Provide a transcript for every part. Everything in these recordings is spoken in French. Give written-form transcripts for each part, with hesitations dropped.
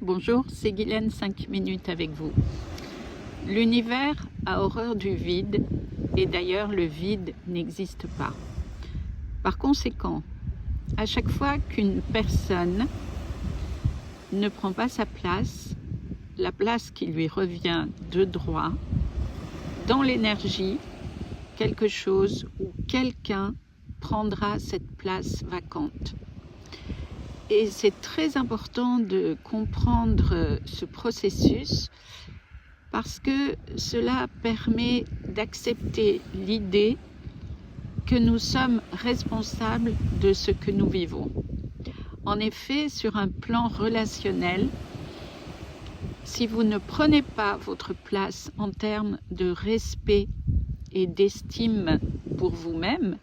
Bonjour, c'est Guylaine, 5 minutes avec vous. L'univers a horreur du vide, et d'ailleurs le vide n'existe pas. Par conséquent, à chaque fois qu'une personne ne prend pas sa place, la place qui lui revient de droit, dans l'énergie, quelque chose ou quelqu'un prendra cette place vacante. Et c'est très important de comprendre ce processus parce que cela permet d'accepter l'idée que nous sommes responsables de ce que nous vivons. En effet, sur un plan relationnel, si vous ne prenez pas votre place en termes de respect et d'estime pour vous-même,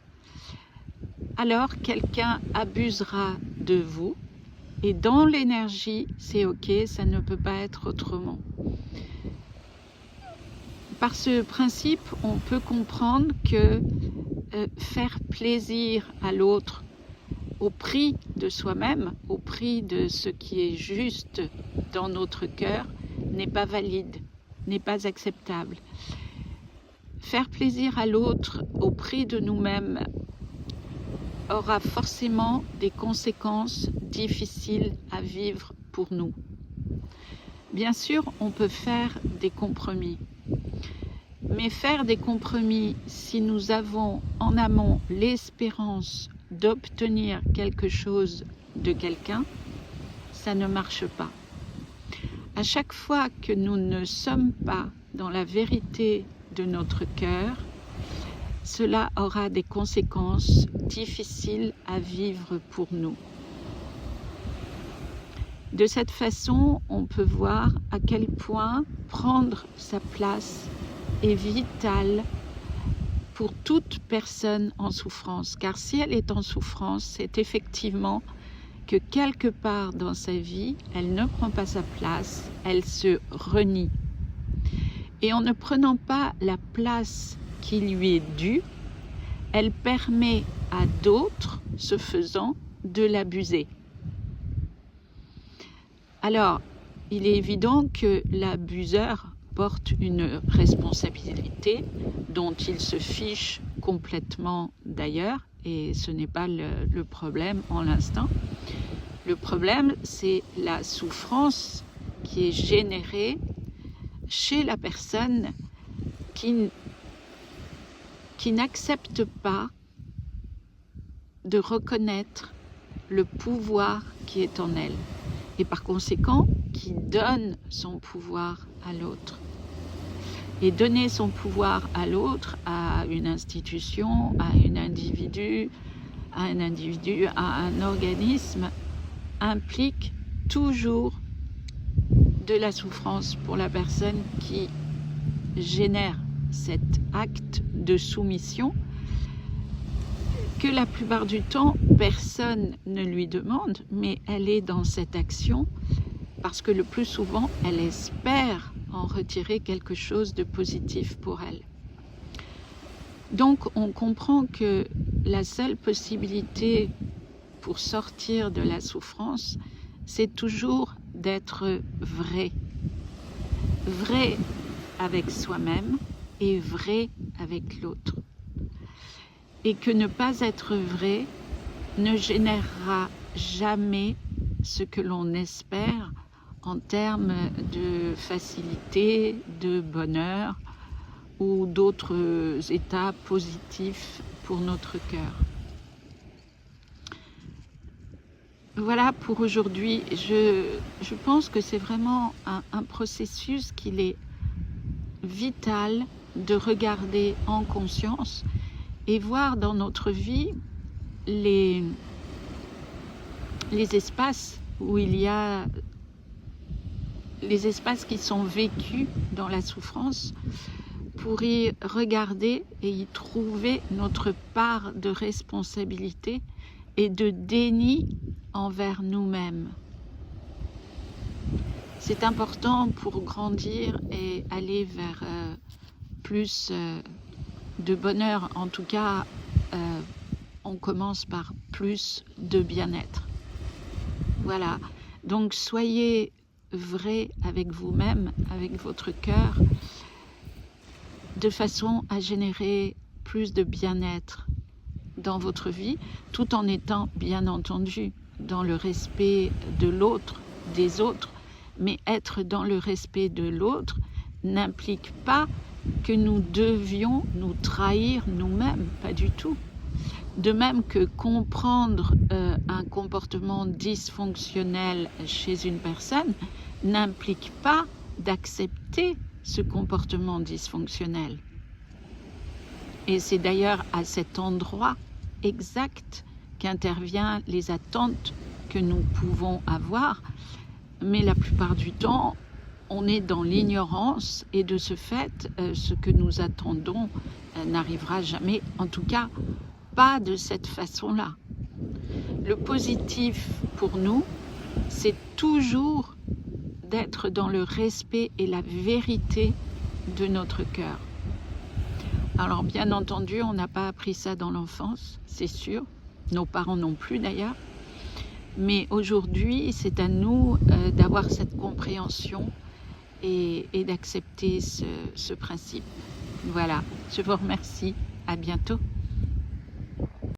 alors quelqu'un abusera de vous et dans l'énergie, c'est ok, ça ne peut pas être autrement. Par ce principe, on peut comprendre que faire plaisir à l'autre au prix de soi-même, au prix de ce qui est juste dans notre cœur, n'est pas valide, n'est pas acceptable. Faire plaisir à l'autre au prix de nous-mêmes aura forcément des conséquences difficiles à vivre pour nous. Bien sûr, on peut faire des compromis, mais faire des compromis si nous avons en amont l'espérance d'obtenir quelque chose de quelqu'un, ça ne marche pas. À chaque fois que nous ne sommes pas dans la vérité de notre cœur, cela aura des conséquences difficiles à vivre pour nous. De cette façon, on peut voir à quel point prendre sa place est vital pour toute personne en souffrance. Car si elle est en souffrance, c'est effectivement que quelque part dans sa vie, elle ne prend pas sa place, elle se renie. Et en ne prenant pas la place qui lui est due, elle permet à d'autres, ce faisant, de l'abuser. Alors, il est évident que l'abuseur porte une responsabilité dont il se fiche complètement d'ailleurs, et ce n'est pas le problème en l'instant. Le problème, c'est la souffrance qui est générée chez la personne qui n'accepte pas de reconnaître le pouvoir qui est en elle et par conséquent qui donne son pouvoir à l'autre. Et donner son pouvoir à l'autre, à une institution, à un individu, à un organisme, implique toujours de la souffrance pour la personne qui génère cet acte de soumission que la plupart du temps, personne ne lui demande, mais elle est dans cette action parce que le plus souvent, elle espère en retirer quelque chose de positif pour elle. Donc, on comprend que la seule possibilité pour sortir de la souffrance, c'est toujours d'être vrai. Vrai avec soi-même et vrai avec l'autre. Et que ne pas être vrai ne générera jamais ce que l'on espère en termes de facilité, de bonheur ou d'autres états positifs pour notre cœur. Voilà pour aujourd'hui. Je pense que c'est vraiment un processus qu'il est vital de regarder en conscience et voir dans notre vie les espaces où il y a les espaces qui sont vécus dans la souffrance pour y regarder et y trouver notre part de responsabilité et de déni envers nous-mêmes. C'est important pour grandir et aller vers plus de bonheur. En tout cas, on commence par plus de bien-être. Voilà. Donc, soyez vrai avec vous-même, avec votre cœur, de façon à générer plus de bien-être dans votre vie, tout en étant bien entendu dans le respect de l'autre, des autres. Mais être dans le respect de l'autre n'implique pas que nous devions nous trahir nous-mêmes, pas du tout. De même que comprendre un comportement dysfonctionnel chez une personne n'implique pas d'accepter ce comportement dysfonctionnel. Et c'est d'ailleurs à cet endroit exact qu'interviennent les attentes que nous pouvons avoir, mais la plupart du temps, on est dans l'ignorance et de ce fait, ce que nous attendons n'arrivera jamais, en tout cas pas de cette façon-là. Le positif pour nous, c'est toujours d'être dans le respect et la vérité de notre cœur. Alors bien entendu, on n'a pas appris ça dans l'enfance, c'est sûr, nos parents non plus d'ailleurs, mais aujourd'hui c'est à nous d'avoir cette compréhension et d'accepter ce principe. Voilà, je vous remercie, à bientôt.